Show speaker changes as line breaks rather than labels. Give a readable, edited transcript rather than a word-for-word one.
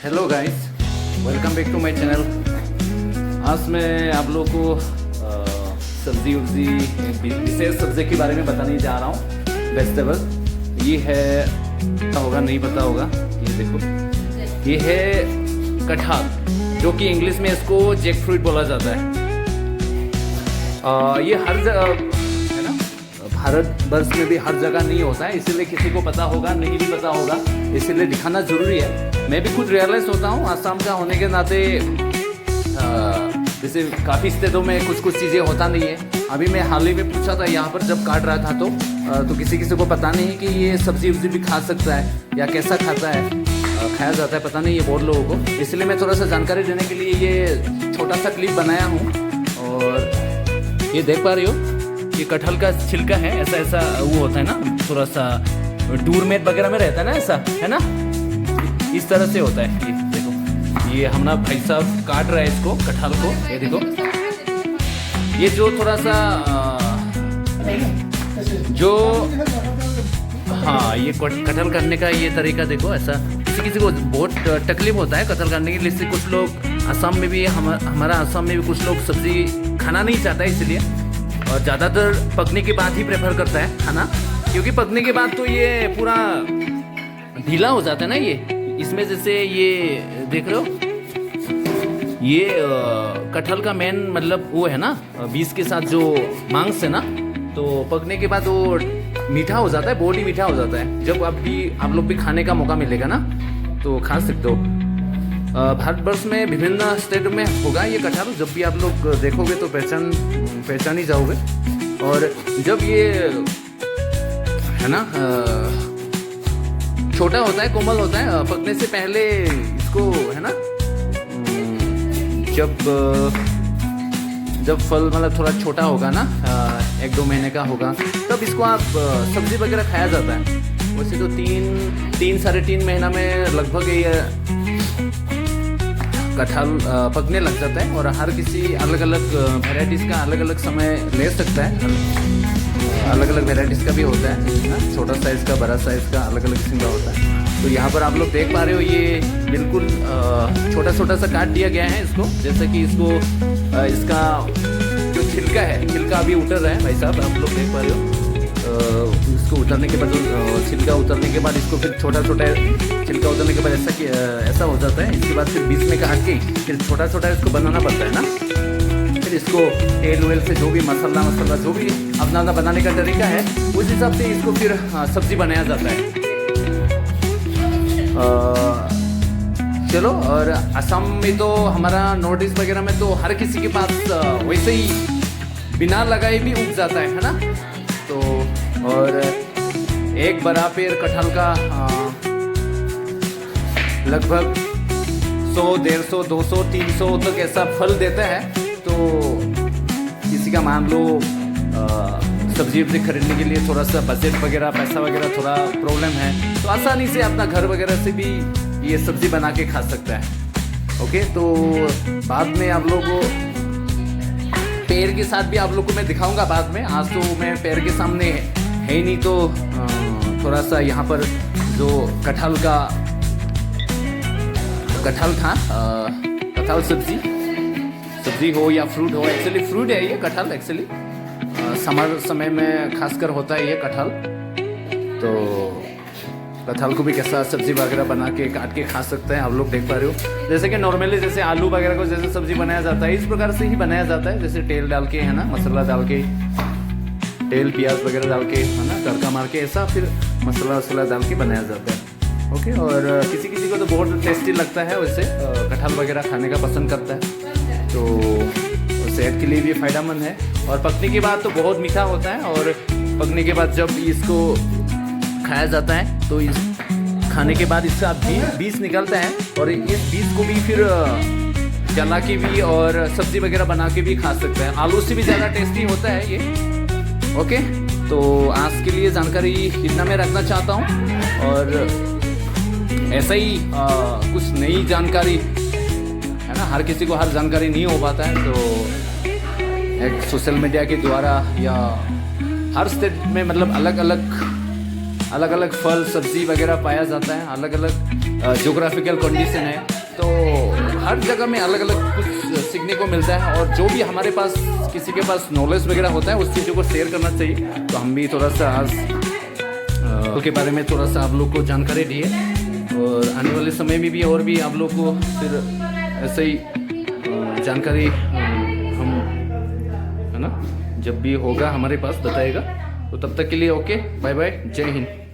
Hello guys, welcome back to my channel. आज मैं आप लोगों को सब्जी उब्जी विशेष सब्जी के बारे में बताने जा रहा हूँ। वेजिटेबल ये है, पता होगा नहीं पता होगा, ये देखो ये है कटहल, जो कि इंग्लिश में इसको जैक फ्रूट बोला जाता है। ये हर जगह है ना, भारत वर्ष में भी हर जगह नहीं होता है, इसीलिए किसी को पता होगा नहीं भी पता होगा, इसीलिए दिखाना ज़रूरी है। मैं भी खुद रियलाइज़ होता हूँ आसाम का होने के नाते, जैसे काफ़ी स्टेटों में कुछ कुछ चीज़ें होता नहीं है। अभी मैं हाल ही में पूछा था यहाँ पर जब काट रहा था तो किसी को पता नहीं कि ये सब्जी उब्जी भी खा सकता है या कैसा खाता है, खाया जाता है, पता नहीं है बहुत लोगों को। इसलिए मैं थोड़ा सा जानकारी देने के लिए ये छोटा सा क्लिप बनाया हूँ। और ये देख पा रही हो, ये कटहल का छिलका है, ऐसा ऐसा वो होता है ना, थोड़ा सा डूरमेट वगैरह में रहता है ना, ऐसा है ना, इस तरह से होता है। ये देखो, ये हमारा भाई साहब काट रहा है इसको, कटहल को। ये देखो, ये जो थोड़ा सा जो हाँ, ये कटहल करने का ये तरीका देखो, ऐसा किसी को बहुत तकलीफ होता है कटहल करने के लिए। इससे कुछ लोग आसाम में भी, हमारा आसाम में भी कुछ लोग सब्जी खाना नहीं चाहता है, इसलिए, और ज़्यादातर पकने के बाद ही प्रेफर करता है खाना, क्योंकि पकने के बाद तो ये पूरा ढीला हो जाता है ना। ये इसमें जैसे ये देख रहे हो, ये कटहल का मेन मतलब वो है ना, बीज के साथ जो मांस है ना, तो पकने के बाद वो मीठा हो जाता है, बहुत ही मीठा हो जाता है। जब आप लोग भी खाने का मौका मिलेगा ना तो खा सकते हो। भारतवर्ष में विभिन्न स्टेट में होगा ये कटहल, जब भी आप लोग देखोगे तो पहचान ही जाओगे। और जब ये है ना छोटा होता है, कोमल होता है, पकने से पहले इसको है ना, जब फल मतलब थोड़ा छोटा होगा ना, 1-2 महीने का होगा, तब इसको आप सब्जी वगैरह खाया जाता है। वैसे तो 3-3.5 महीना में लगभग ये कटहल पकने लग जाता है। और हर किसी अलग अलग वेराइटीज़ का अलग अलग समय ले सकता है, अलग अलग वेराइटीज़ का भी होता है, छोटा साइज़ का, बड़ा साइज़ का, अलग अलग किस्म का होता है। तो यहाँ पर आप लोग देख पा रहे हो, ये बिल्कुल छोटा छोटा सा काट दिया गया है इसको, जैसे कि इसको इसका जो छिलका है, छिलका अभी उतर रहा है भाई साहब, आप लोग देख पा रहे हो। इसको उतरने के बाद, छिलका उतरने के बाद इसको फिर छोटा छोटा, छिलका उतरने के बाद ऐसा हो जाता है। इसके बाद फिर बीच में काट के फिर छोटा छोटा इसको बनाना पड़ता है ना। फिर इसको तेल वेल से जो भी मसाला जो भी अपना बनाने का तरीका है, उस हिसाब से इसको फिर सब्जी बनाया जाता है। चलो, और असम में तो, हमारा नॉर्थ ईस्ट वगैरह में तो हर किसी के पास वैसे ही बिना लगाए भी उग जाता है ना। तो और एक बड़ा पेड़ कटहल का लगभग 100, 150, 200, 300 तक ऐसा फल देता है। तो किसी का मान लो सब्जी वब्जी खरीदने के लिए थोड़ा सा बजट वगैरह, पैसा वगैरह थोड़ा प्रॉब्लम है, तो आसानी से अपना घर वगैरह से भी ये सब्जी बना के खा सकता है। ओके, तो बाद में आप लोगों को पेड़ के साथ भी आप लोग को मैं दिखाऊंगा बाद में। आज तो मैं पेड़ के सामने है ही नहीं, तो थोड़ा सा यहाँ पर जो कटहल था, कटहल सब्जी हो या फ्रूट हो, एक्चुअली फ्रूट है ये कटहल, एक्चुअली समर समय में खासकर होता है ये कटहल। तो कटहल को भी कैसा सब्जी वगैरह बना के काट के खा सकते हैं, आप लोग देख पा रहे हो। जैसे कि नॉर्मली जैसे आलू वगैरह को जैसे सब्जी बनाया जाता है, इस प्रकार से ही बनाया जाता है, जैसे तेल डाल के है ना, मसाला डाल के, तेल प्याज वगैरह डाल के है ना, तड़का मार के, ऐसा फिर मसाला वसाला डाल के बनाया जाता है। ओके, और किसी को तो बहुत टेस्टी लगता है, वैसे कटहल वगैरह खाने का पसंद करता है, तो सेहत के लिए भी फ़ायदेमंद है। और पकने के बाद तो बहुत मीठा होता है, और पकने के बाद जब इसको खाया जाता है तो इस खाने के बाद इसका बीज निकलता है, और इस बीज को भी फिर जला के भी और सब्जी वगैरह बना के भी खा सकते हैं। आलू से भी ज़्यादा टेस्टी होता है ये। ओके, तो आज के लिए जानकारी इतना मैं रखना चाहता हूँ, और ऐसा ही कुछ नई जानकारी है ना, हर किसी को हर जानकारी नहीं हो पाता है, तो एक सोशल मीडिया के द्वारा या हर स्टेट में मतलब अलग अलग फल सब्जी वगैरह पाया जाता है, अलग अलग जोग्राफिकल कंडीशन है, तो हर जगह में अलग अलग कुछ सीखने को मिलता है। और जो भी हमारे पास किसी के पास नॉलेज वगैरह होता है उस चीज़ों को शेयर करना चाहिए। तो हम भी थोड़ा सा आज के बारे में थोड़ा सा आप लोग को जानकारी दिए, और आने वाले समय में भी और भी आप लोग को फिर ऐसे ही जानकारी हम, है ना, जब भी होगा हमारे पास बताएगा। तो तब तक के लिए ओके, बाय बाय, जय हिंद।